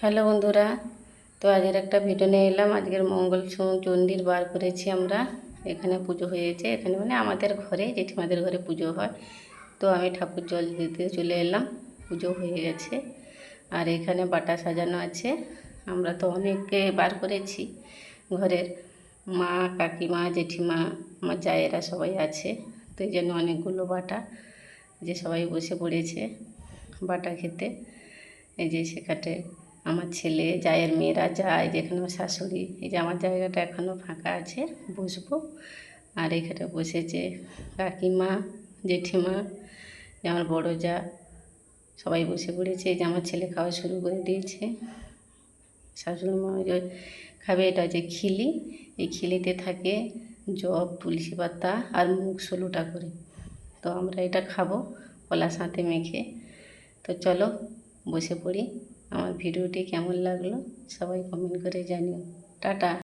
Hello বন্ধুরা, তো আজকের একটা ভিডিও নিয়ে এলাম। আজকের মঙ্গল চণ্ডীর বার করেছি আমরা। এখানে পুজো হয়েছে, এখানে মানে আমাদের ঘরে, জেঠিমাদের ঘরে পুজো হয়। তো আমি ঠাকুর জল দিতে চলে এলাম, পুজো হয়ে গেছে। আর এখানে বাটা সাজানো আছে। আমরা তো অনেকে বার করেছি, ঘরের মা, কাকিমা, জেঠিমা, আমার জায়েরা সবাই আছে। তো এই জন্য অনেকগুলো বাটা, যে সবাই বসে পড়েছে বাটা খেতে। এই যে সেখানে আমার ছেলে, জায়ের মেয়েরা যায়, যেখানে আমার শাশুড়ি। এই যে আমার জায়গাটা এখনও ফাঁকা আছে, বসবো। আর এখানে বসেছে কাকিমা, জেঠিমা, যে আমার বড় যা, সবাই বসে পড়েছে। এই যে আমার ছেলে খাওয়া শুরু করে দিয়েছে। শাশুড়ি মা যে খাবে, এটা হচ্ছে খিলি। এই খিলিতে থাকে জব, তুলসী পাতা আর মুগ ষোলোটা করে। তো আমরা এটা খাবো কলার সাথে মেখে। তো চলো বসে পড়ি। আমার ভিডিওটি কেমন লাগলো সবাই কমেন্ট করে জানিও। টাটা।